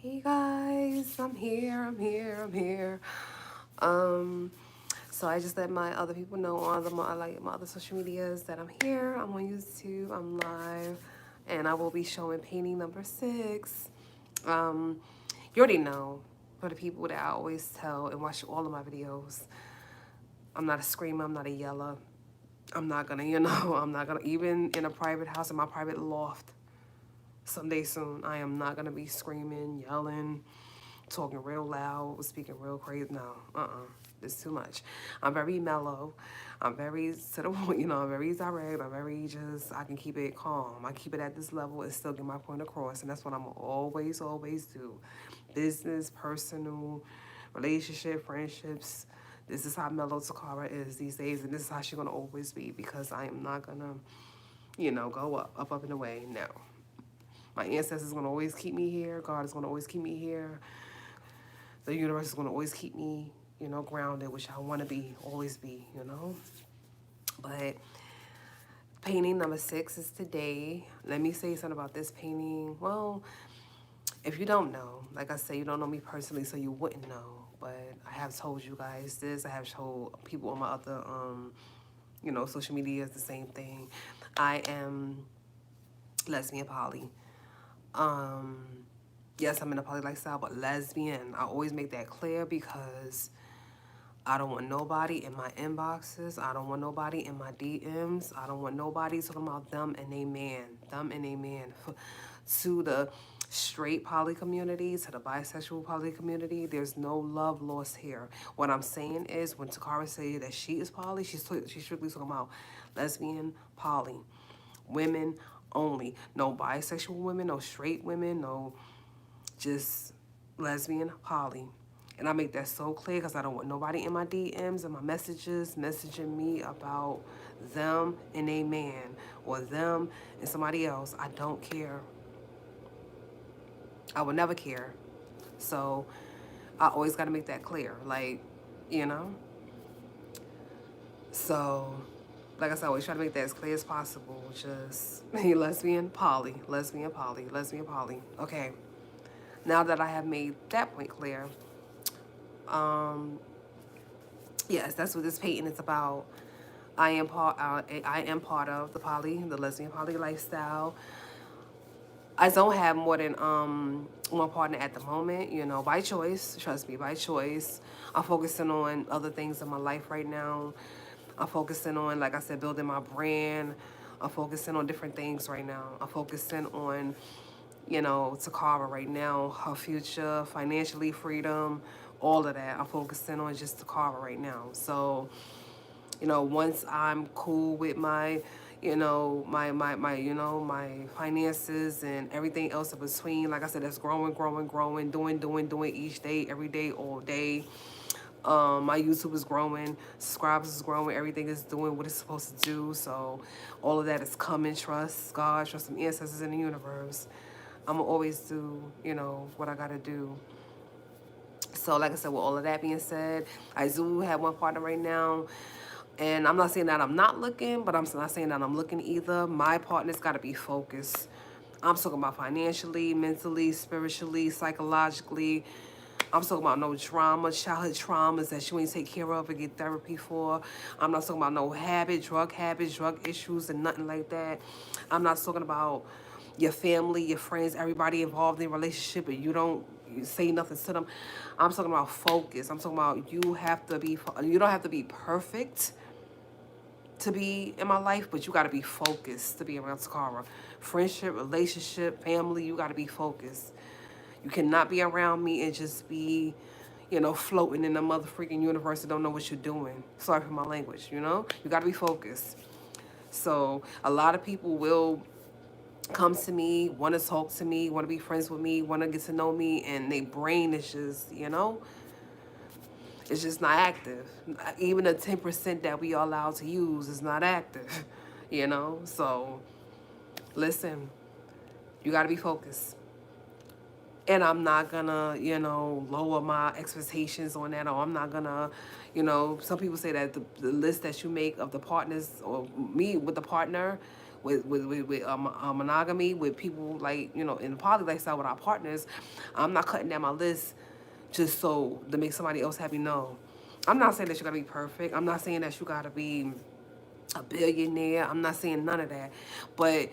Hey guys, I'm here. So I just let my other people know on my other social medias that I'm here. I'm on YouTube, I'm live, and I will be showing painting number 6. Um, you already know, for the people that I always tell and watch all of my videos, I'm not a screamer, I'm not a yeller. I'm not gonna, I'm not gonna, even in a private house, in my private loft, someday soon, I am not gonna be screaming, yelling, talking real loud, speaking real crazy. No, it's too much. I'm very mellow. I'm very to the point, I'm very direct. I'm very just, I can keep it calm. I keep it at this level and still get my point across. And that's what I'm always do. Business, personal, relationship, friendships. This is how mellow Toccara is these days. And this is how she's going to always be because I am not going to, go up and away. No. My ancestors going to always keep me here. God is going to always keep me here. The universe is going to always keep me, grounded, which I want to be, always be. But painting number 6 is today. Let me say something about this painting. Well, if you don't know, like I said, you don't know me personally, so you wouldn't know. But I have told you guys this. I have told people on my other, social media is the same thing. I am lesbian poly. Yes, I'm in a poly lifestyle, but lesbian. I always make that clear because I don't want nobody in my inboxes. I don't want nobody in my DMs. I don't want nobody talking about them and a man. Them and a man. To the straight poly community, to the bisexual poly community, there's no love lost here. What I'm saying is when Toccara says that she is poly, she's strictly talking about lesbian poly. Women only. No bisexual women, no straight women, no just lesbian poly. And I make that so clear because I don't want nobody in my DMs and my messages messaging me about them and a man or them and somebody else. I don't care. I would never care. So I always got to make that clear. Like, you know? So, like I said, I always try to make that as clear as possible. Just lesbian poly, lesbian poly, lesbian poly. Okay. Now that I have made that point clear, yes, that's what this painting is about. I am part of the lesbian poly lifestyle. I don't have more than one partner at the moment, by choice. Trust me, by choice. I'm focusing on other things in my life right now. I'm focusing on, like I said, building my brand. I'm focusing on different things right now. I'm focusing on, Toccara right now, her future, financially, freedom, all of that. I'm focusing on just Toccara right now. So, once I'm cool with my, my finances and everything else in between, like I said, that's growing, doing each day, every day, all day. My YouTube is growing, subscribers is growing, everything is doing what it's supposed to do. So all of that is coming. Trust God, trust some ancestors in the universe. I'm gonna always do, what I gotta do. So like I said, with all of that being said, I do have one partner right now. And I'm not saying that I'm not looking, but I'm not saying that I'm looking either. My partner's got to be focused. I'm talking about financially, mentally, spiritually, psychologically. I'm talking about no trauma, childhood traumas that you ain't take care of and get therapy for. I'm not talking about no habits, drug issues, and nothing like that. I'm not talking about your family, your friends, everybody involved in a relationship, and you don't say nothing to them. I'm talking about focus. I'm talking about you don't have to be perfect to be in my life, but you got to be focused to be around Toccara. Friendship, relationship, family, you got to be focused. You cannot be around me and just be, floating in the mother freaking universe and don't know what you're doing. Sorry for my language, You got to be focused. So a lot of people will come to me, want to talk to me, want to be friends with me, want to get to know me, and their brain is just, it's just not active. Even the 10% that we are allowed to use is not active, So, listen, you got to be focused. And I'm not gonna, lower my expectations on that, or I'm not gonna, some people say that the list that you make of the partners, or me with the partner, with monogamy, with people like, you know, in the poly lifestyle with our partners. I'm not cutting down my list just so to make somebody else happy. No, I'm not saying that you gotta be perfect. I'm not saying that you gotta be a billionaire. I'm not saying none of that, but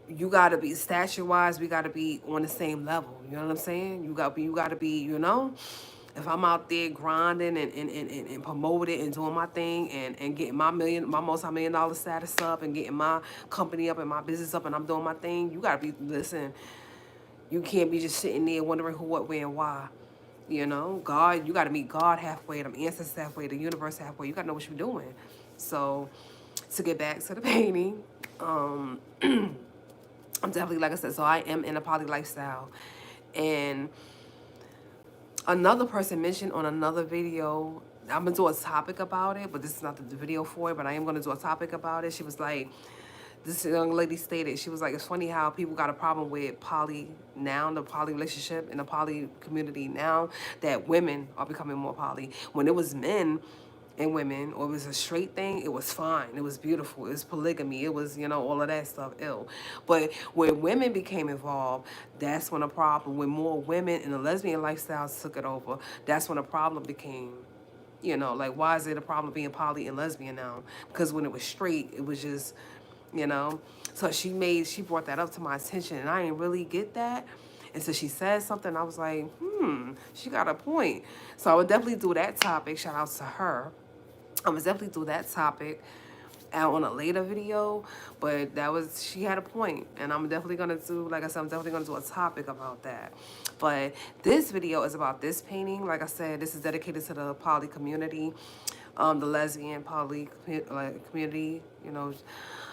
you gotta be stature wise. We gotta be on the same level. You know what I'm saying? You gotta be. You know, if I'm out there grinding and promoting and doing my thing and getting my multi-million-dollar status up and getting my company up and my business up and I'm doing my thing, you gotta be, listen. You can't be just sitting there wondering who, what, where, and why. You know, God, you got to meet God halfway, them ancestors halfway, the universe halfway. You got to know what you're doing. So, to get back to the painting, I'm definitely, like I said, so I am in a poly lifestyle. And another person mentioned on another video, I'm going to do a topic about it, but this is not the video for it, but I am going to do a topic about it. She was like, this young lady stated, she was like, it's funny how people got a problem with poly now, the poly relationship in the poly community now, that women are becoming more poly. When it was men and women, or it was a straight thing, it was fine. It was beautiful. It was polygamy. It was, you know, all of that stuff, ill. But when women became involved, that's when a problem, when more women in the lesbian lifestyles took it over, that's when a problem became. You know, like, why is it a problem being poly and lesbian now? Because when it was straight, it was just, you know. So she brought that up to my attention, and I didn't really get that. And so she said something, I was like, she got a point. So I would definitely do that topic. Shout out to her. I would definitely do that topic out on a later video, but she had a point, and I'm definitely gonna do, like I said, I'm definitely gonna do a topic about that. But this video is about this painting. Like I said, this is dedicated to the poly community, the lesbian poly community, you know.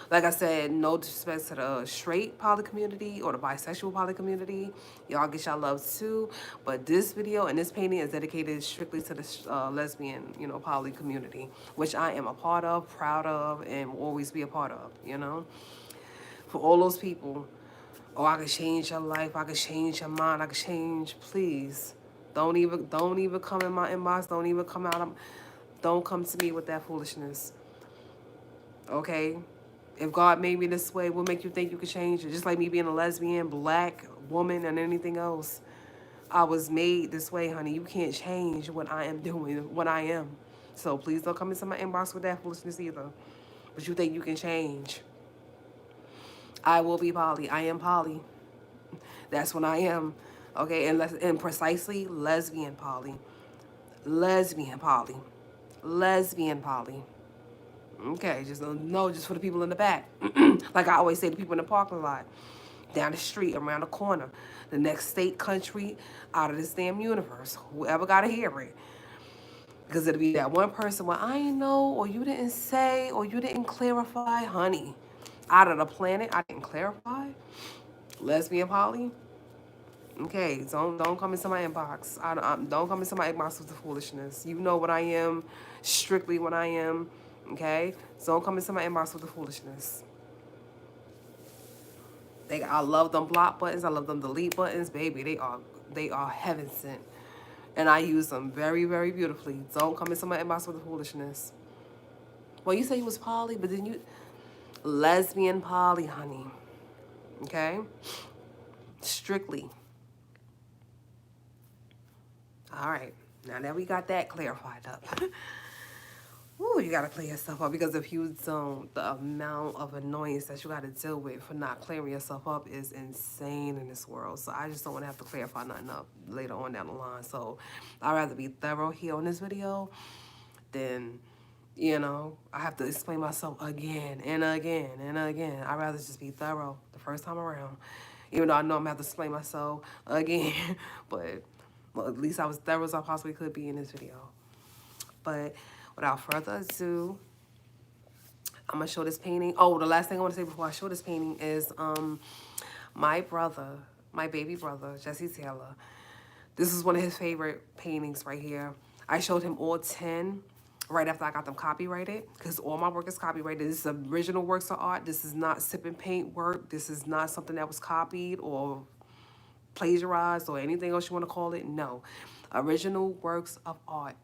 Like I said, no disrespect to the straight poly community or the bisexual poly community. Y'all get y'all love too. But this video and this painting is dedicated strictly to the lesbian, you know, poly community, which I am a part of, proud of, and will always be a part of, you know. For all those people, oh, I could change your life, I could change your mind, I could change, please. Don't even come in my inbox, don't even come out, don't come to me with that foolishness. Okay? If God made me this way, what make you think you could change it? Just like me being a lesbian, black woman, and anything else. I was made this way, honey. You can't change what I am doing, what I am. So please don't come into my inbox with that foolishness either. But you think you can change. I will be poly. I am poly. That's what I am. Okay, and precisely lesbian poly. Lesbian poly. Lesbian poly. Okay, just no, just for the people in the back. Like I always say to people in the parking lot, down the street, around the corner, the next state, country, out of this damn universe. Whoever got to hear it. Because it'll be that one person, well, I ain't know, or you didn't say, or you didn't clarify. Honey, out of the planet, I didn't clarify. Lesbian poly. Okay, don't come into my inbox. Don't come into my inbox with the foolishness. You know what I am, strictly what I am. Okay, so don't come into my inbox with the foolishness. I love them block buttons. I love them delete buttons, baby. They are heaven sent, and I use them very, very beautifully. Don't come into my inbox with the foolishness. Well, you say you was poly, but then you lesbian poly, honey. Okay, strictly. All right. Now that we got that clarified up. Ooh, you gotta clear yourself up, because if you don't, the amount of annoyance that you gotta deal with for not clearing yourself up is insane in this world. So I just don't want to have to clarify nothing up later on down the line. So I'd rather be thorough here on this video than, you know, I have to explain myself again and again and again. I'd rather just be thorough the first time around, even though I know I'm gonna have to explain myself again. But well, at least I was thorough as I possibly could be in this video. But without further ado, I'm gonna show this painting. Oh, the last thing I want to say before I show this painting is my brother, my baby brother, Jesse Taylor. This is one of his favorite paintings right here. I showed him all 10 right after I got them copyrighted, because all my work is copyrighted. This is original works of art. This is not sip and paint work. This is not something that was copied or plagiarized or anything else you want to call it. No, original works of art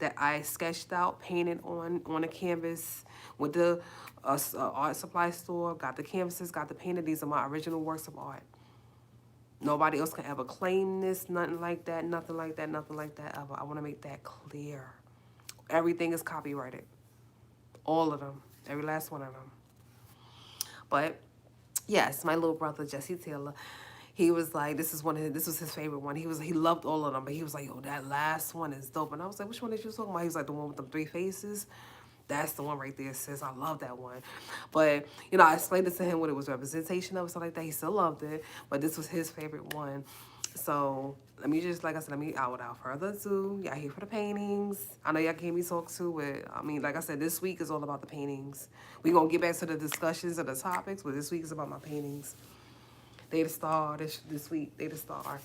that I sketched out, painted on a canvas with the art supply store. Got the canvases, got the painted. These are my original works of art. Nobody else can ever claim this, nothing like that, nothing like that, nothing like that ever. I want to make that clear. Everything is copyrighted. All of them. Every last one of them. But yes, my little brother Jesse Taylor, he was like, this was his favorite one. He loved all of them, but he was like, yo, that last one is dope. And I was like, which one did you talking about? He was like, the one with them 3 faces. That's the one right there, sis. I love that one. But, you know, I explained it to him what it was representation of, stuff like that. He still loved it, but this was his favorite one. So let me just, like I said, without further ado, y'all here for the paintings. I know y'all can hear me talk too, but I mean, like I said, this week is all about the paintings. We're going to get back to the discussions of the topics, but this week is about my paintings. They the star this week. They the star.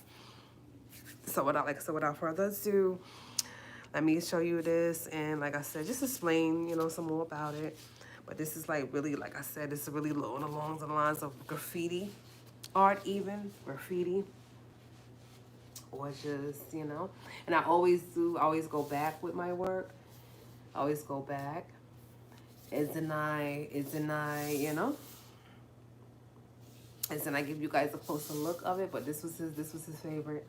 So without further ado, let me show you this, and like I said, just explain, you know, some more about it. But this is like really, like I said, this is really along the lines of graffiti art, even graffiti, or just, you know. And I always go back with my work. I always go back. Isn't I, you know. And then I give you guys a closer look of it. But this was his favorite.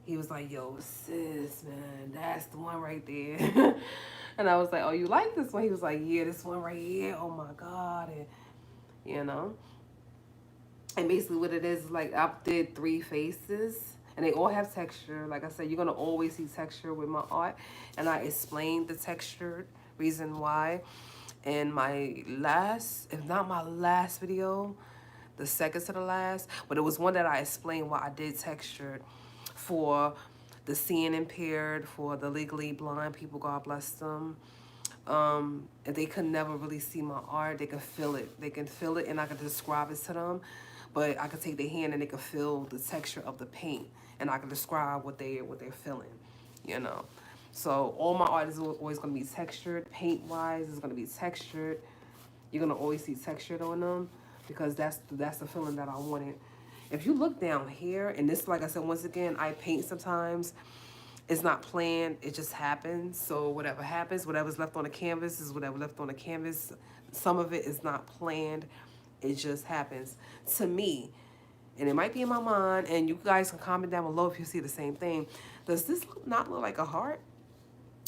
He was like, yo, sis, man, that's the one right there. And I was like, oh, you like this one? He was like, yeah, this one right here. Oh, my God. And, you know. And basically what it is like I did 3 faces. And they all have texture. Like I said, you're going to always see texture with my art. And I explained the texture, reason why. In my last, if not my last video, the second to the last. But it was one that I explained why I did textured. For the seeing impaired, for the legally blind people, God bless them. If they could never really see my art, they can feel it. They can feel it, and I can describe it to them. But I could take their hand and they can feel the texture of the paint, and I can describe what they're feeling, you know. So all my art is always going to be textured. Paint-wise, it's going to be textured. You're going to always see textured on them because that's the feeling that I wanted. If you look down here, and this, like I said, once again, I paint sometimes. It's not planned. It just happens. So whatever happens, whatever's left on the canvas is whatever left on the canvas. Some of it is not planned. It just happens to me. And it might be in my mind, and you guys can comment down below if you see the same thing. Does this not look like a heart?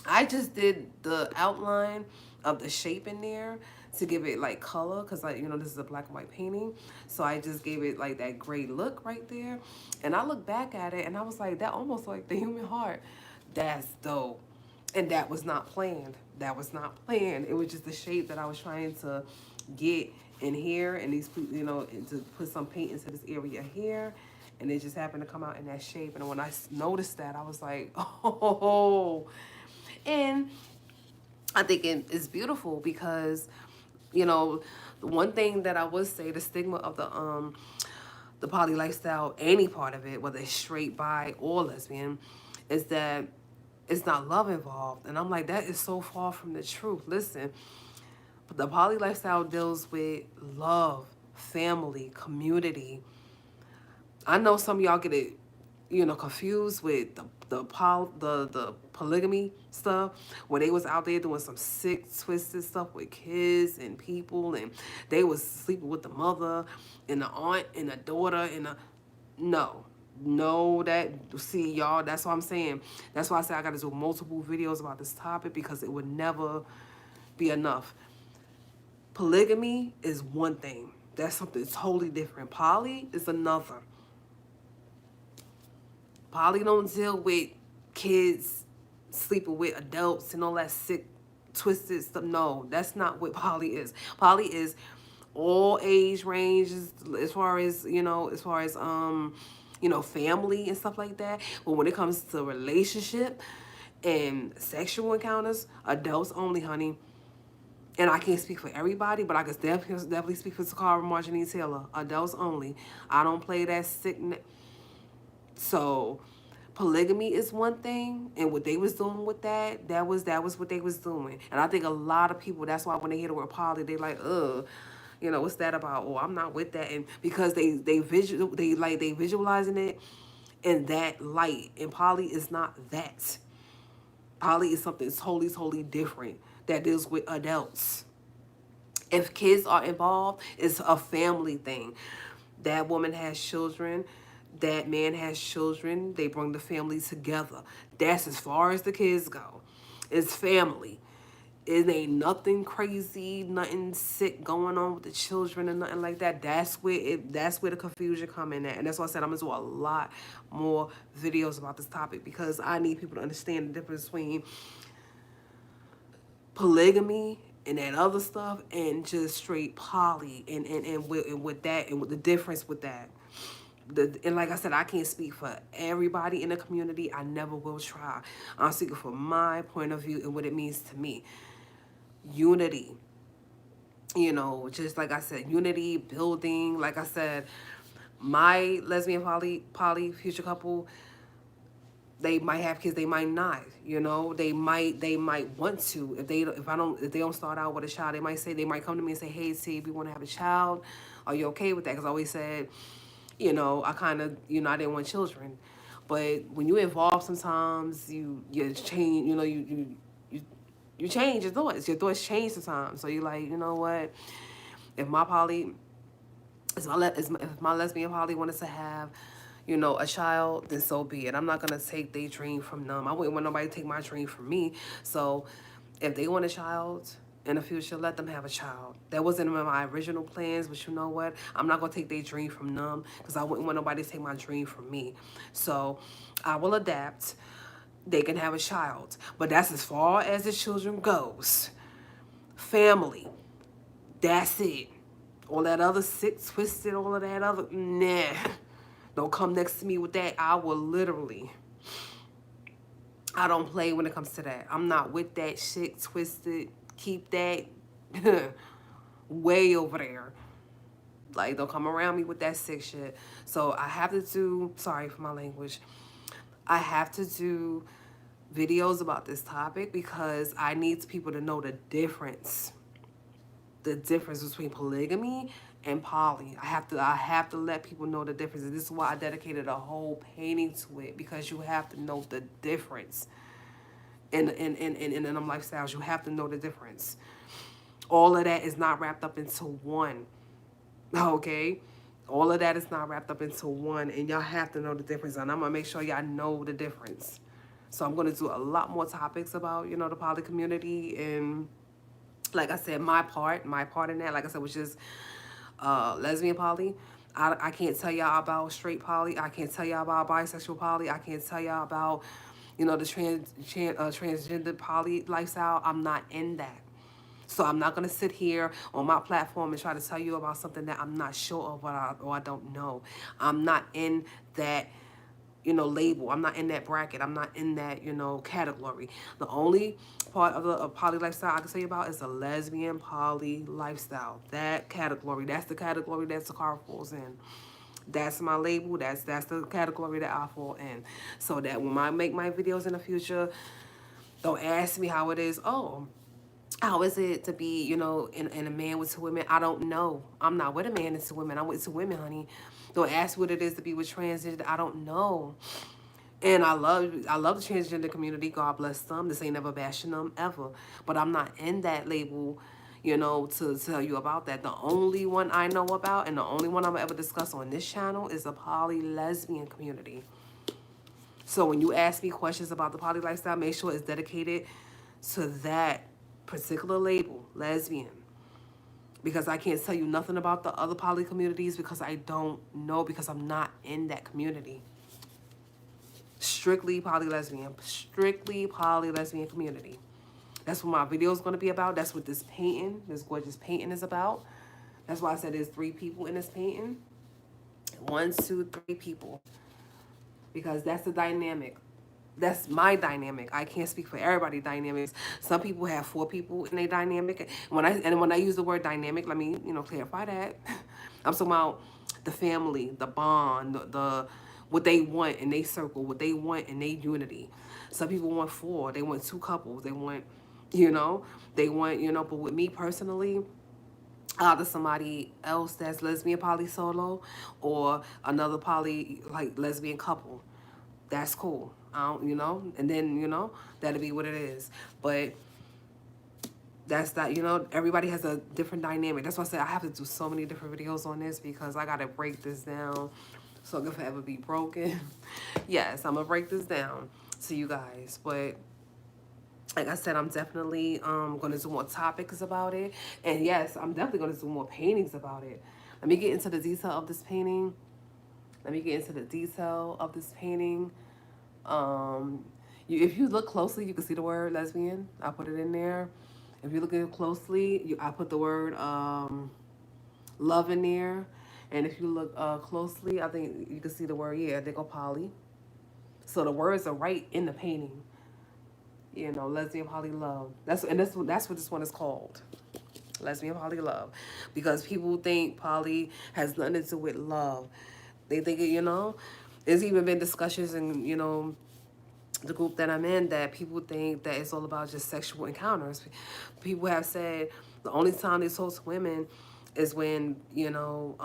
I just did the outline of the shape in there to give it like color, because like, you know, this is a black and white painting, so I just gave it like that gray look right there. And I look back at it and I was like, that almost like the human heart. That's dope. And that was not planned. That was not planned. It was just the shape that I was trying to get in here, and these, you know, to put some paint into this area here, and it just happened to come out in that shape. And when I noticed that, I was like, oh. And I think it's beautiful because, you know, the one thing that I would say, the stigma of the poly lifestyle, any part of it, whether it's straight, bi, or lesbian, is that it's not love involved. And I'm like, that is so far from the truth. Listen, the poly lifestyle deals with love, family, community. I know some of y'all get it, you know, confused with the polygamy stuff, when they was out there doing some sick, twisted stuff with kids and people, and they was sleeping with the mother and the aunt and the daughter and no, that, see, y'all, that's what I'm saying. That's why I say I got to do multiple videos about this topic, because it would never be enough. Polygamy is one thing. That's something totally different. Poly is another. Poly don't deal with kids sleeping with adults and all that sick, twisted stuff. No, that's not what poly is. Poly is all age ranges, as far as, you know, you know, family and stuff like that. But when it comes to relationship and sexual encounters, adults only, honey. And I can't speak for everybody, but I can definitely speak for Toccara, Marjorie Taylor. Adults only. I don't play that sick. So polygamy is one thing, and what they was doing with that was what they was doing. And I think a lot of people, that's why when they hear the word poly, they like, you know, what's that about? Oh, I'm not with that. And because they visualizing it in that light, and poly is not that. Poly is something totally, totally different that deals with adults. If kids are involved, it's a family thing. That woman has children, that man has children, they bring the family together. That's as far as the kids go. It's family. It ain't nothing crazy, nothing sick going on with the children and nothing like that. That's where the confusion come in at. And that's why I said I'm gonna do a lot more videos about this topic, because I need people to understand the difference between polygamy and that other stuff and just straight poly, and with that, and with the difference with that. And like I said, I can't speak for everybody in the community. I never will try. I'm speaking from my point of view and what it means to me. Unity, just like I said, unity, building. Like I said, my lesbian poly future couple, they might have kids, they might not. They might want to. If they don't start out with a child, they might come to me and say, "Hey, T, we want to have a child. Are you okay with that?" Because I always said, I kind of, I didn't want children. But when you evolve, sometimes you change. You change your thoughts. Your thoughts change sometimes. So you're like, you know what? If my poly, if my lesbian poly wanted to have, a child, then so be it. I'm not gonna take their dream from them. I wouldn't want nobody to take my dream from me. So if they want a child in the future, let them have a child. That wasn't in my original plans, but you know what? I'm not gonna take their dream from them, because I wouldn't want nobody to take my dream from me. So I will adapt. They can have a child, but that's as far as the children goes. Family, that's it. All that other sick, twisted, all of that other, nah. Don't come next to me with that. I will literally, I don't play when it comes to that. I'm not with that shit, twisted. Keep that way over there. Like, don't come around me with that sick shit. So I have to do, sorry for my language, I have to do videos about this topic, because I need people to know the difference. The difference between polygamy and poly. I have to let people know the difference. And this is why I dedicated a whole painting to it, because you have to know the difference in them lifestyles. You have to know the difference. All of that is not wrapped up into one. Okay? All of that is not wrapped up into one, and y'all have to know the difference. And I'm gonna make sure y'all know the difference. So I'm gonna do a lot more topics about, the poly community, and like I said, my part in that, like I said, was just lesbian poly. I can't tell y'all about straight poly. I can't tell y'all about bisexual poly. I can't tell y'all about, the transgender poly lifestyle. I'm not in that. So I'm not going to sit here on my platform and try to tell you about something that I'm not sure of, or I don't know. I'm not in that, label. I'm not in that bracket. I'm not in that, category. The only part of the poly lifestyle I can tell you about is the lesbian poly lifestyle. That category, that's the category that Toccara falls in. That's my label. That's the category that I fall in. So that when I make my videos in the future, don't ask me how it is. Oh, how is it to be, in a man with two women? I don't know. I'm not with a man and two women. I'm with two women, honey. Don't ask what it is to be with transgender. I don't know. And I love the transgender community. God bless them. This ain't never bashing them ever. But I'm not in that label, to tell you about that. The only one I know about, and the only one I'm gonna ever discuss on this channel, is the poly lesbian community. So when you ask me questions about the poly lifestyle, make sure it's dedicated to that particular label, lesbian. Because I can't tell you nothing about the other poly communities, because I don't know, because I'm not in that community. Strictly poly lesbian community. That's what my video is going to be about. That's what this gorgeous painting is about. That's why I said there's 3 people in this painting. 1, 2, 3 people. Because that's the dynamic. That's my dynamic. I can't speak for everybody's dynamics. Some people have 4 people in their dynamic. When I use the word dynamic, let me, clarify that. I'm talking about the family, the bond, the what they want in their circle, what they want in their unity. Some people want 4. They want 2 couples. They want, but with me personally, either somebody else that's lesbian poly solo, or another poly, like, lesbian couple. That's cool. I don't, you know, and then, you know, that'll be what it is. But that's that, you know, everybody has a different dynamic. That's why I said I have to do so many different videos on this, because I got to break this down so it can forever be broken. Yes, I'm going to break this down to you guys. But like I said, I'm definitely going to do more topics about it. And yes, I'm definitely going to do more paintings about it. Let me get into the detail of this painting. If you look closely, you can see the word lesbian. I put it in there. If you look at it closely, I put the word love in there. And if you look closely, I think you can see the word, yeah, they go poly. So the words are right in the painting. You know, Lesbian Poly Love. That's what this one is called. Lesbian Poly Love. Because people think poly has nothing to do with love. They think, you know, there's even been discussions in, you know, the group that I'm in, that people think that it's all about just sexual encounters. People have said the only time they talk to women is when, you know,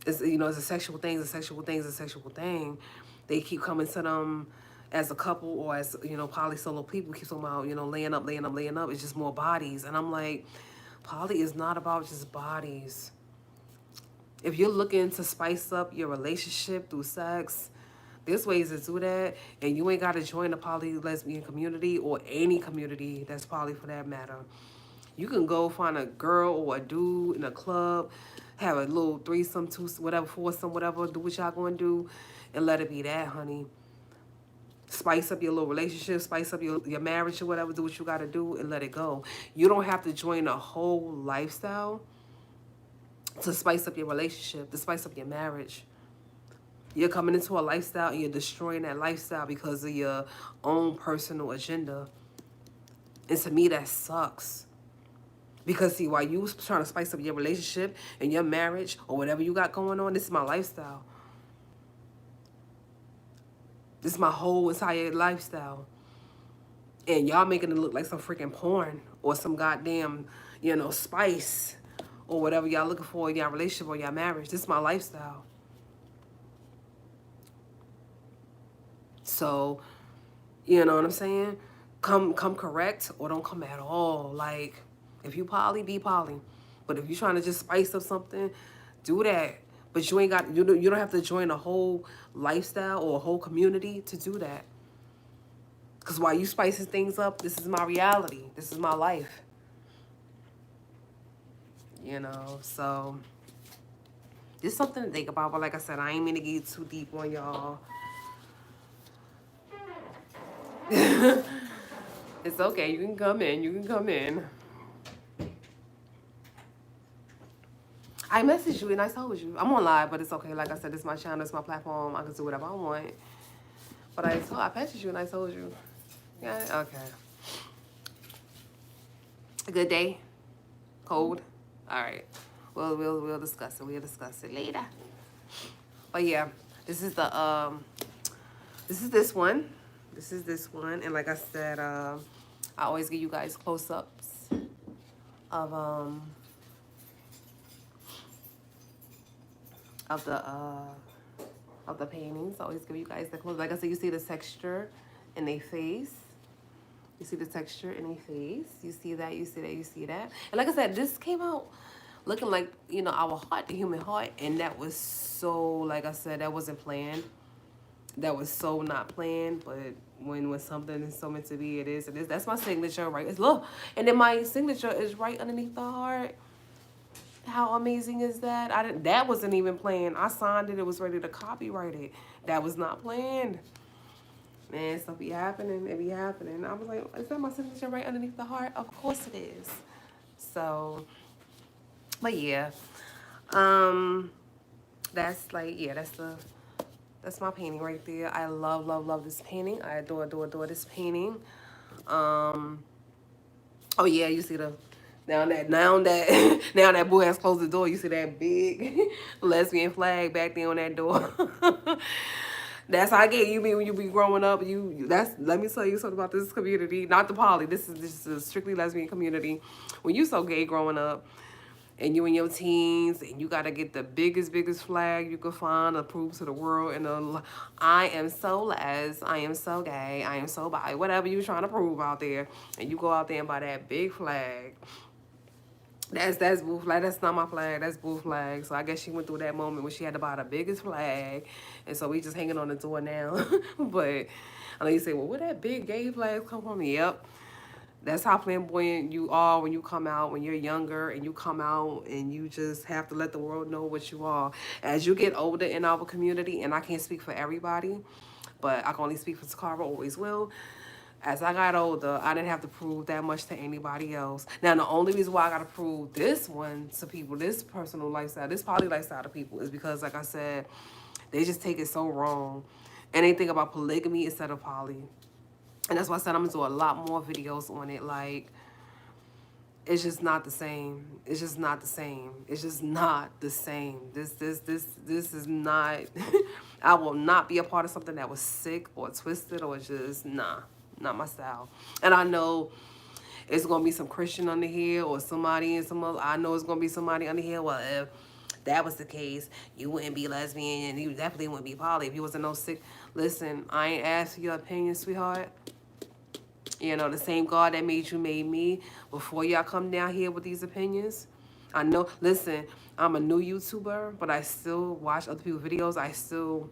it's a sexual thing, it's a sexual thing, it's a sexual thing. They keep coming to them as a couple or as, you know, poly solo people keep talking about, you know, laying up. It's just more bodies. And I'm like, poly is not about just bodies. If you're looking to spice up your relationship through sex, there's ways to do that. And you ain't got to join the poly lesbian community or any community that's poly for that matter. You can go find a girl or a dude in a club, have a little threesome, two, whatever, foursome, whatever, do what y'all going to do, and let it be that, honey. Spice up your little relationship, spice up your marriage or whatever, do what you got to do and let it go. You don't have to join a whole lifestyle to spice up your relationship, to spice up your marriage. You're coming into a lifestyle and you're destroying that lifestyle because of your own personal agenda. And to me, that sucks. Because see, while you trying to spice up your relationship and your marriage or whatever you got going on, this is my lifestyle. This is my whole entire lifestyle. And y'all making it look like some freaking porn or some goddamn, you know, spice or whatever y'all looking for in y'all relationship or y'all marriage. This is my lifestyle. So, you know what I'm saying? Come correct or don't come at all. Like, if you poly, be poly. But if you're trying to just spice up something, do that. But you don't have to join a whole lifestyle or a whole community to do that. Because while you spicing things up, this is my reality. This is my life. You know, so it's something to think about. But like I said, I ain't mean to get too deep on y'all. It's okay. You can come in. I messaged you and I told you. I'm on live, but it's okay. Like I said, this is my channel, it's my platform. I can do whatever I want. But I messaged you and I told you. Yeah, okay. A good day? Cold? All right. Well, we'll discuss it. We'll discuss it later. But yeah, this is this one. And like I said, I always give you guys close-ups of the paintings. I always give you guys the close. Like I said, you see the texture in their face. You see the texture in their face. You see that. And like I said, this came out looking like, you know, our heart, the human heart, and that was so, like I said, that wasn't planned. That was so not planned, but when something is so meant to be, it is. That's my signature, right? It's look, and then my signature is right underneath the heart. How amazing is that? That wasn't even planned. I signed it. It was ready to copyright it. That was not planned. Man, stuff be happening. It be happening. I was like, is that my signature right underneath the heart? Of course it is. So, but yeah. That's like, yeah, that's my painting right there. I love this painting. I adore this painting. Oh yeah, you see the now that boy has closed the door, you see that big lesbian flag back there on that door. That's how I get you be when you be growing up. Let me tell you something about this community. Not the poly. This is a strictly lesbian community. When you so gay growing up, and you in your teens, and you got to get the biggest flag you could find to prove to the world. And I am so les, I am so gay, I am so bi, whatever you trying to prove out there, and you go out there and buy that big flag. That's boo flag. That's not my flag. That's boo flag. So I guess she went through that moment when she had to buy the biggest flag, and so we just hanging on the door now. But I know you say, well, where that big gay flag come from? Yep. That's how flamboyant you are when you come out, when you're younger, and you come out and you just have to let the world know what you are. As you get older in our community, and I can't speak for everybody, but I can only speak for Toccara, always will. As I got older, I didn't have to prove that much to anybody else. Now, the only reason why I got to prove this one to people, this personal lifestyle, this poly lifestyle to people, is because, like I said, they just take it so wrong. And they think about polygamy instead of poly. And that's why I said I'm going to do a lot more videos on it. Like, it's just not the same. It's just not the same. It's just not the same. This is not, I will not be a part of something that was sick or twisted or just, nah. Not my style. And I know it's gonna be some Christian under here or somebody in some other. I know it's gonna be somebody under here. Well, if that was the case, you wouldn't be lesbian and you definitely wouldn't be poly if you wasn't no sick. Listen, I ain't asking your opinion, sweetheart. You know, the same God that made you made me. Before y'all come down here with these opinions, I know. Listen, I'm a new YouTuber, but I still watch other people's videos. I still,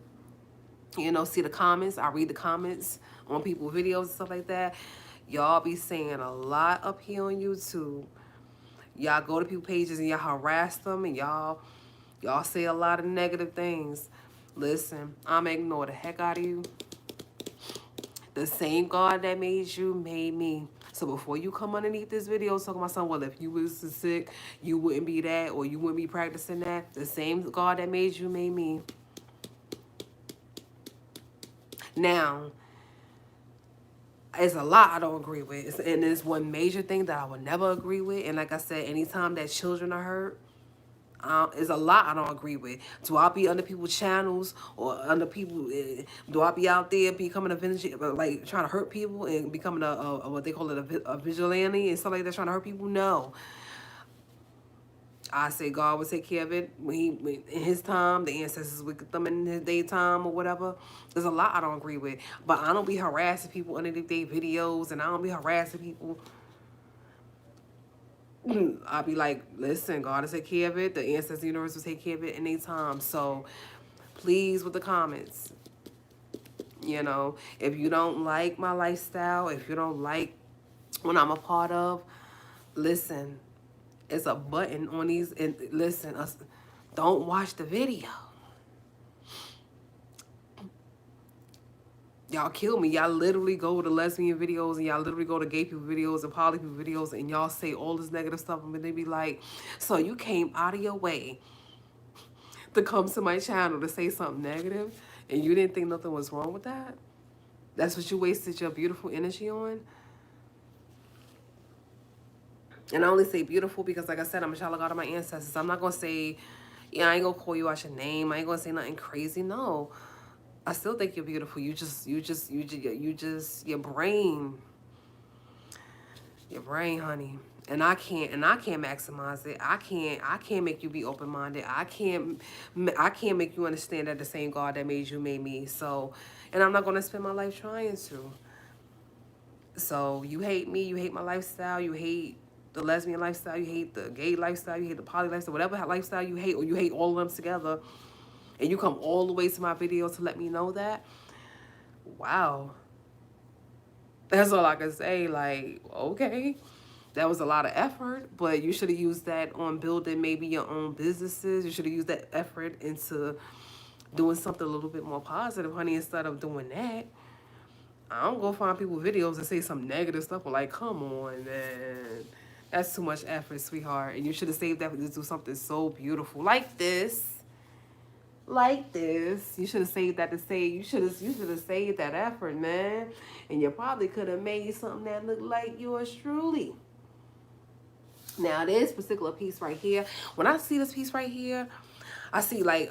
you know, see the comments. I read the comments on people's videos and stuff like that. Y'all be saying a lot up here on YouTube. Y'all go to people's pages and y'all harass them, and y'all say a lot of negative things. Listen, I'm gonna ignore the heck out of you. The same God that made you made me. So before you come underneath this video talking about something, well, if you was sick, you wouldn't be that, or you wouldn't be practicing that. The same God that made you made me. Now, it's a lot I don't agree with. And there's one major thing that I would never agree with. And like I said, anytime that children are hurt, is a lot I don't agree with. Do I be under people's channels or under people? Do I be out there becoming like trying to hurt people and becoming a what they call it, a vigilante and stuff like that, trying to hurt people? No. I say God will take care of it when in his time, the ancestors would get them in his daytime or whatever. There's a lot I don't agree with. But I don't be harassing people underneath their videos, and I don't be harassing people. I'll be like, listen, God will take care of it. The ancestors, the universe will take care of it in their time. So please, with the comments, you know, if you don't like my lifestyle, if you don't like what I'm a part of, listen. It's a button on these, and listen, don't watch the video. Y'all kill me. Y'all literally go to lesbian videos and y'all literally go to gay people videos and poly people videos and y'all say all this negative stuff, and they be like, so you came out of your way to come to my channel to say something negative and you didn't think nothing was wrong with that? That's what you wasted your beautiful energy on? And I only say beautiful because, like I said, I'm a child of God of my ancestors. I'm not going to say, yeah, I ain't going to call you out your name. I ain't going to say nothing crazy. No. I still think you're beautiful. Your brain, honey. And I can't maximize it. I can't make you be open-minded. I can't make you understand that the same God that made you made me. So, and I'm not going to spend my life trying to. So you hate me, you hate my lifestyle, you hate the lesbian lifestyle, you hate the gay lifestyle, you hate the poly lifestyle, whatever lifestyle you hate, or you hate all of them together, and you come all the way to my video to let me know that, wow. That's all I can say. Like, okay, that was a lot of effort, but you should have used that on building maybe your own businesses. You should have used that effort into doing something a little bit more positive, honey, instead of doing that. I don't go find people videos and say some negative stuff, but like, come on, man. That's too much effort, sweetheart. And you should have saved that to do something so beautiful like this. Like this. You should have saved that to say, you should have saved that effort, man. And you probably could have made something that looked like yours truly. Now, this particular piece right here, when I see this piece right here, I see like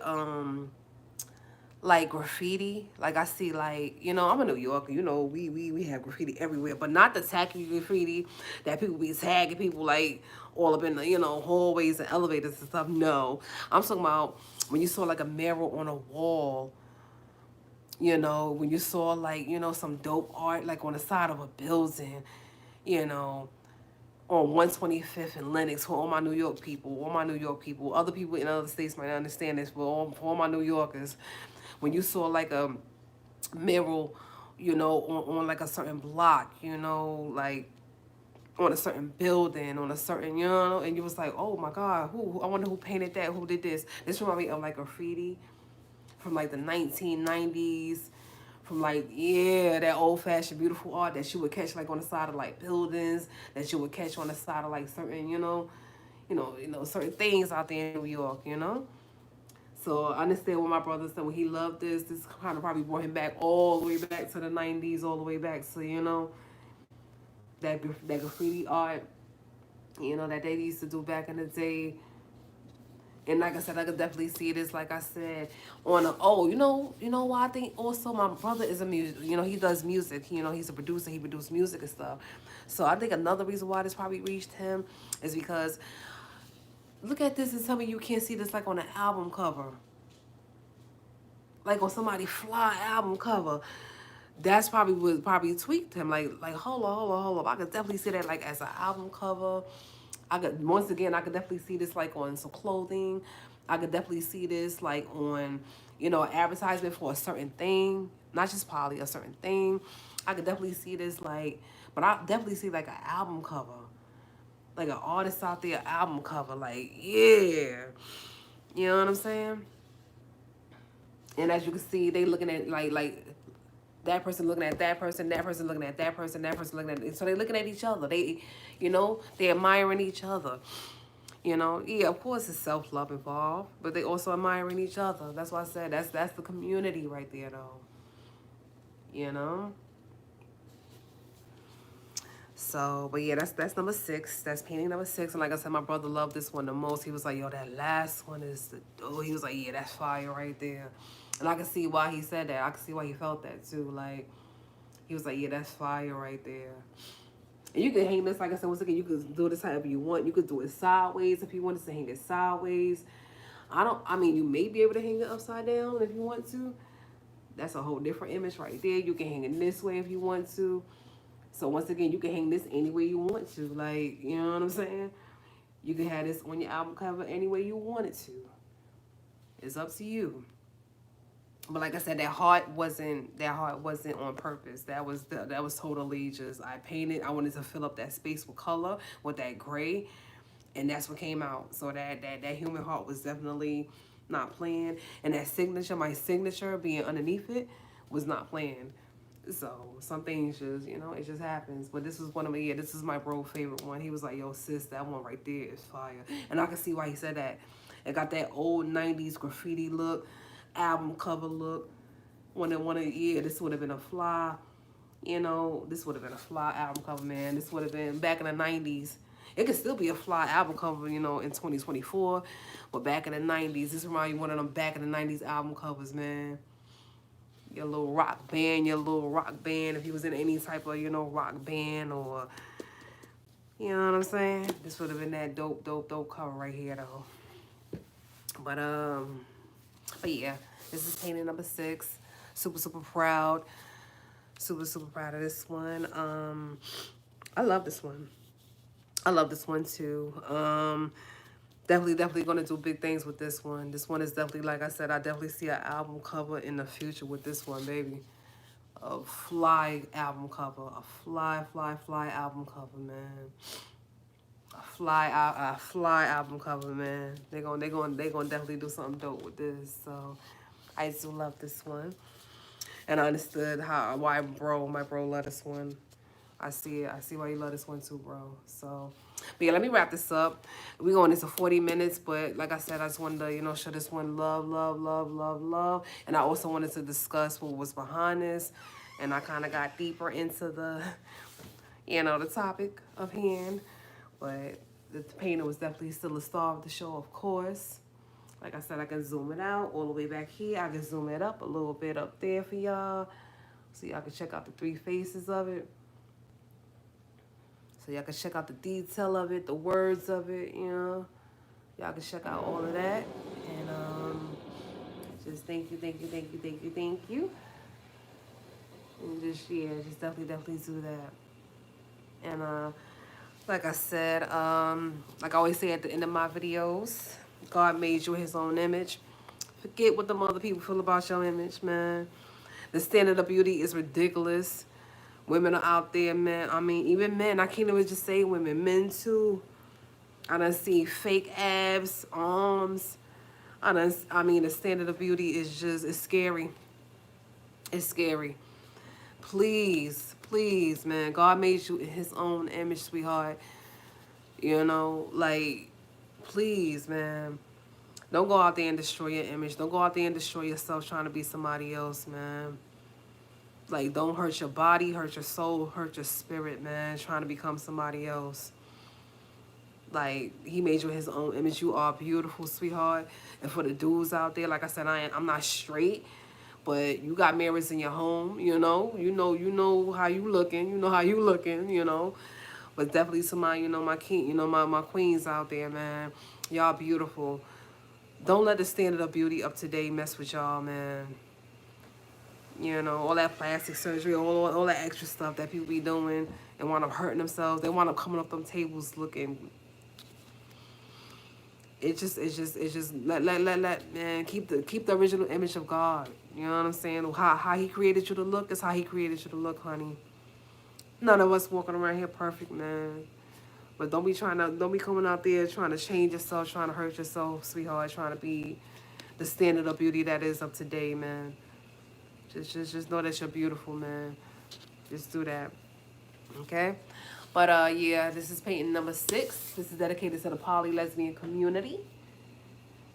like graffiti. Like I see like, you know, I'm a New Yorker, you know, we have graffiti everywhere, but not the tacky graffiti that people be tagging people like all up in the, you know, hallways and elevators and stuff. No. I'm talking about when you saw like a mural on a wall, you know, when you saw like, you know, some dope art like on the side of a building, you know, on 125th and Lenox for all my New York people, other people in other states might not understand this, but for all my New Yorkers, when you saw like a mural, you know, on like a certain block, you know, like on a certain building, on a certain, you know, and you was like, oh my God, I wonder who painted that, who did this. This reminded me of like graffiti from like the 1990s, from like, yeah, that old fashioned beautiful art that you would catch like on the side of like buildings, that you would catch on the side of like certain, certain things out there in New York, you know? So I understand what my brother said when he loved this. This kind of probably brought him back all the way back to the 90s, all the way back to, you know, that graffiti art, you know, that they used to do back in the day. And like I said, I could definitely see this, like I said, on a, why I think also my brother is a music, you know, he does music, you know, he's a producer, he produces music and stuff. So I think another reason why this probably reached him is because look at this and tell me you can't see this like on an album cover. Like on somebody fly album cover. That's probably what probably tweaked him. Like hold up. I could definitely see that like as an album cover. I could definitely see this like on some clothing. I could definitely see this like on, you know, advertisement for a certain thing, not just poly, a certain thing. I could definitely see this like, but I definitely see like an album cover, like an artist out there album cover, like yeah, you know what I'm saying? And as you can see, they looking at like that person looking at that person looking at that person, that person looking at, so they looking at each other. They, you know, they admiring each other. You know, yeah, of course it's self-love involved, but they also admiring each other. That's why I said that's the community right there though. You know? So, but yeah, that's number 6. That's painting number 6. And like I said, my brother loved this one the most. He was like, yo, that last one is the, oh, he was like, yeah, that's fire right there. And I can see why he said that. I can see why he felt that too. Like, he was like, yeah, that's fire right there. And you can hang this, like I said, once again, you could do this however you want. You could do it sideways if you wanted to hang it sideways. I mean, you may be able to hang it upside down if you want to. That's a whole different image right there. You can hang it this way if you want to. So once again, you can hang this any way you want to. Like, you know what I'm saying? You can have this on your album cover any way you want it to. It's up to you. But like I said, that heart wasn't on purpose. That was totally just I painted. I wanted to fill up that space with color, with that gray, and that's what came out. So that human heart was definitely not planned, and that signature, my signature being underneath it, was not planned. So some things just, you know, it just happens. But this was one of my, yeah, this is my bro favorite one. He was like, yo, sis, that one right there is fire. And I can see why he said that. It got that old 90s graffiti look, album cover look. Yeah, this would have been a fly, you know, this would have been a fly album cover, man. This would have been back in the 90s. It could still be a fly album cover, you know, in 2024. But back in the 90s, this reminds me of one of them back in the 90s album covers, man. Your little rock band, if he was in any type of, you know, rock band or, you know what I'm saying? This would have been that dope cover right here, though. But yeah, this is painting number 6. Super proud. Super proud of this one. I love this one. I love this one too. Definitely gonna do big things with this one. This one is definitely, like I said, I definitely see an album cover in the future with this one, baby. A fly album cover, a fly album cover, man. A fly album cover, man. They gonna definitely do something dope with this. So I do love this one, and I understood why my bro loved this one. I see it. I see why you love this one too, bro. So, but yeah, let me wrap this up. We're going into 40 minutes, but like I said, I just wanted to, you know, show this one love. And I also wanted to discuss what was behind this. And I kind of got deeper into the, you know, the topic of hand. But the painter was definitely still a star of the show, of course. Like I said, I can zoom it out all the way back here. I can zoom it up a little bit up there for y'all. So y'all can check out the 3 faces of it. So y'all can check out the detail of it, the words of it, you know. Y'all can check out all of that. And just thank you, thank you, thank you, thank you, thank you. And just, yeah, just definitely do that. And like I said, like I always say at the end of my videos, God made you in his own image. Forget what them other people feel about your image, man. The standard of beauty is ridiculous. Women are out there, man. I mean, even men. I can't even just say women. Men, too. I done see fake abs, arms. I mean, the standard of beauty is just, it's scary. It's scary. Please, please, man. God made you in his own image, sweetheart. You know, like, please, man. Don't go out there and destroy your image. Don't go out there and destroy yourself trying to be somebody else, man. Like, don't hurt your body, hurt your soul, hurt your spirit, man, trying to become somebody else. Like, he made you his own image. You are beautiful, sweetheart. And for the dudes out there, like I said, I'm not straight, but you got mirrors in your home, you know. You know how you looking. You know how you looking, you know. But definitely somebody, you know, my king, you know, my queens out there, man. Y'all beautiful. Don't let the standard of beauty up today mess with y'all, man. You know, all that plastic surgery, all that extra stuff that people be doing and wind up hurting themselves. They wind up coming up them tables looking. It's just let man, keep the original image of God. You know what I'm saying? How he created you to look is how he created you to look, honey. None of us walking around here perfect, man. But don't be coming out there trying to change yourself, trying to hurt yourself, sweetheart, trying to be the standard of beauty that is of today, man. Just know that you're beautiful, man. Just do that. Okay? But yeah, this is painting number 6. This is dedicated to the poly lesbian community.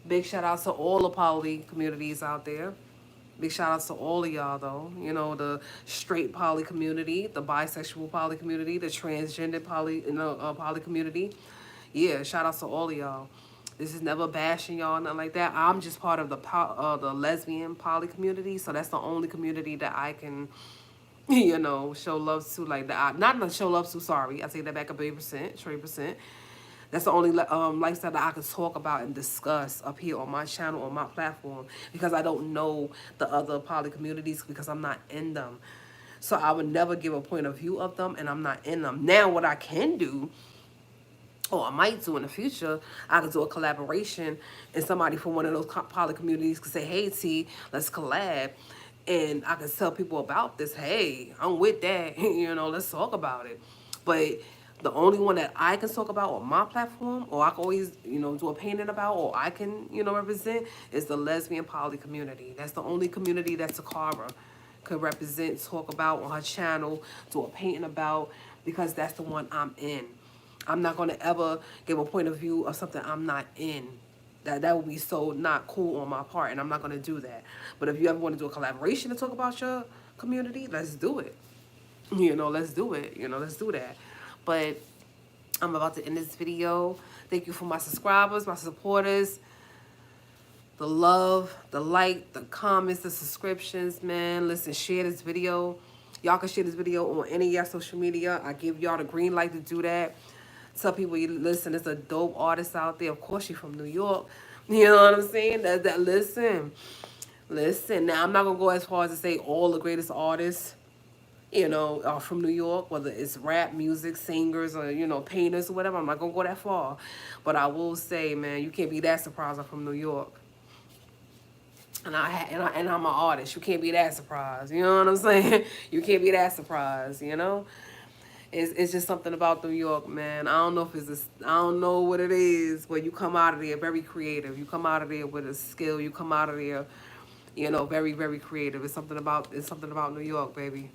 Big shout out to all the poly communities out there. Big shout outs to all of y'all, though. You know, the straight poly community, the bisexual poly community, the transgender poly community. Yeah, shout outs to all of y'all. This is never bashing y'all, nothing like that. I'm just part of the lesbian poly community, so that's the only community that I can, you know, show love to. Like that, not show love to. Sorry, I take that back a 30%. That's the only lifestyle that I can talk about and discuss up here on my channel, on my platform, because I don't know the other poly communities because I'm not in them. So I would never give a point of view of them, and I'm not in them. Now, what I can do, or I might do in the future, I could do a collaboration, and somebody from one of those poly communities could say, hey, T, let's collab. And I can tell people about this. Hey, I'm with that. You know, let's talk about it. But the only one that I can talk about on my platform, or I can always, you know, do a painting about, or I can, you know, represent, is the lesbian poly community. That's the only community that Toccara could represent, talk about on her channel, do a painting about, because that's the one I'm in. I'm not going to ever give a point of view of something I'm not in. That would be so not cool on my part, and I'm not going to do that. But if you ever want to do a collaboration to talk about your community, let's do it. You know, let's do it. You know, let's do that. But I'm about to end this video. Thank you for my subscribers, my supporters, the love, the like, the comments, the subscriptions, man. Listen, share this video. Y'all can share this video on any of your social media. I give y'all the green light to do that. Tell people, you listen, there's a dope artist out there. Of course, she's from New York. You know what I'm saying? Listen. Now, I'm not going to go as far as to say all the greatest artists, you know, are from New York, whether it's rap, music, singers, or, you know, painters or whatever. I'm not going to go that far. But I will say, man, you can't be that surprised I'm from New York. And I'm an artist. You can't be that surprised. You know what I'm saying? You can't be that surprised, you know? It's just something about New York, man. I don't know if I don't know what it is, but you come out of there very creative. You come out of there with a skill. You come out of there, you know, very, very creative. It's something about New York, baby.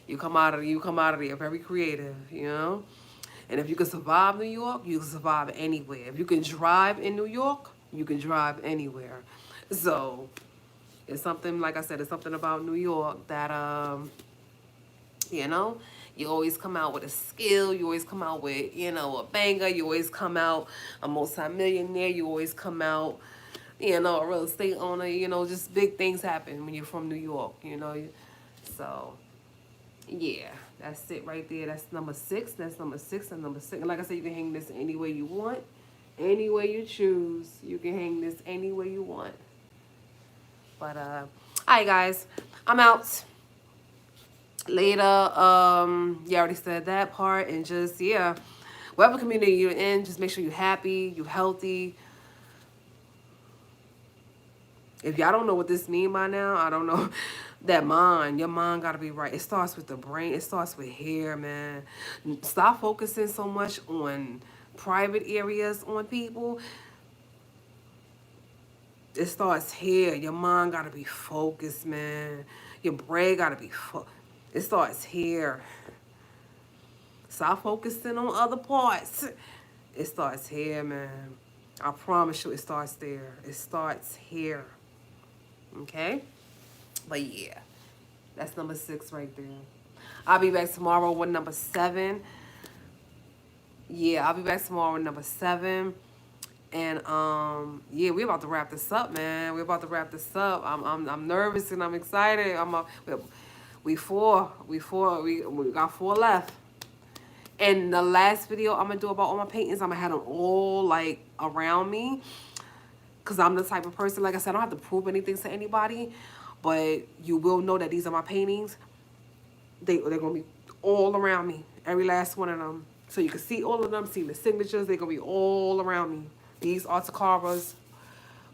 You come out of there very creative, you know? And if you can survive New York, you can survive anywhere. If you can drive in New York, you can drive anywhere. So it's something, like I said, it's something about New York that, you know, you always come out with a skill. You always come out with, you know, a banger. You always come out a multi-millionaire. You always come out you know, a real estate owner, you know, just big things happen when you're from New York, you know. So, yeah, that's it right there. That's number 6. That's number 6 and number 6. And like I said, you can hang this any way you want. Any way you choose. You can hang this any way you want. But, alright, guys. I'm out. Later. You already said that part. And just, yeah. Whatever community you're in, just make sure you're happy, you're healthy. If y'all don't know what this mean by now, I don't know. That mind, your mind got to be right. It starts with the brain. It starts with hair, man. Stop focusing so much on private areas on people. It starts here. Your mind got to be focused, man. Your brain got to be it starts here. Stop focusing on other parts. It starts here, man. I promise you it starts there. It starts here. Okay? But yeah, that's number 6 right there. I'll be back tomorrow with number 7. Yeah, I'll be back tomorrow with number 7. And yeah, we're about to wrap this up, man. We're about to wrap this up. I'm nervous and I'm excited. We got 4 left. And the last video I'm gonna do about all my paintings, I'm gonna have them all like around me. Cause I'm the type of person, like I said, I don't have to prove anything to anybody, but you will know that these are my paintings. They're gonna be all around me, every last one of them. So you can see all of them, see the signatures. They're gonna be all around me. These are Toccaра's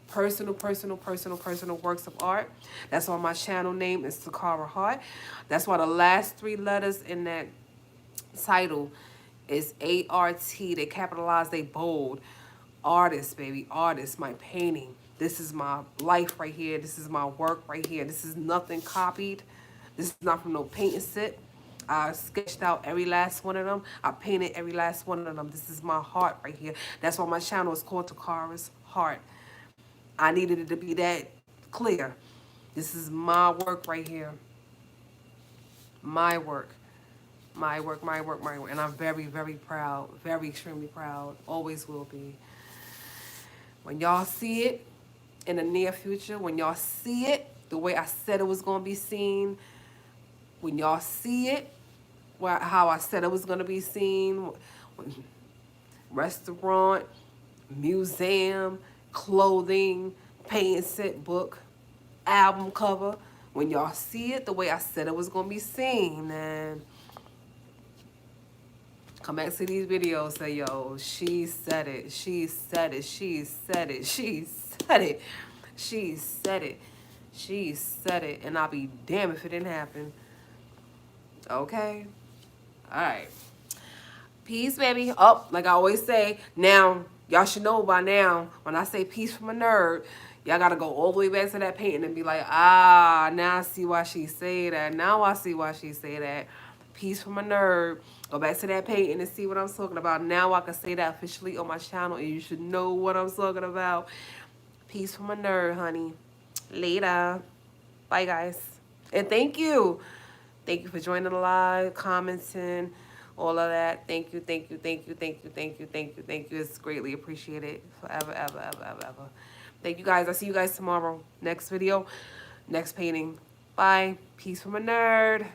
personal works of art. That's why my channel name is Toccara heART. That's why the last 3 letters in that title is heART. They capitalize, they bold. Artist, baby, artist, my painting. This is my life right here. This is my work right here. This is nothing copied. This is not from no paint and sip. I sketched out every last one of them. I painted every last one of them. This is my heart right here. That's why my channel is called Toccara's heART. I needed it to be that clear. This is my work right here. My work. My work. And I'm very, very proud. Very, extremely proud. Always will be. When y'all see it in the near future, when y'all see it the way I said it was going to be seen, when y'all see it how I said it was going to be seen, restaurant, museum, clothing, paint and sit book, album cover, when y'all see it the way I said it was going to be seen, man, come back to these videos, say, yo, she said it, she said it, she said it, she said it, she said it, she said it, and I'll be damned if it didn't happen. Okay? Alright. Peace, baby. Oh, like I always say, now, y'all should know by now, when I say peace from a nerd, y'all gotta go all the way back to that painting and be like, ah, now I see why she say that. Now I see why she say that. Peace from a nerd. Go back to that painting and see what I'm talking about. Now I can say that officially on my channel, and you should know what I'm talking about. Peace from a nerd, honey. Later. Bye, guys. And thank you. Thank you for joining the live, commenting, all of that. Thank you, thank you, thank you, thank you, thank you, thank you, thank you. It's greatly appreciated. Forever, ever, ever, ever, ever. Thank you, guys. I'll see you guys tomorrow. Next video, next painting. Bye. Peace from a nerd.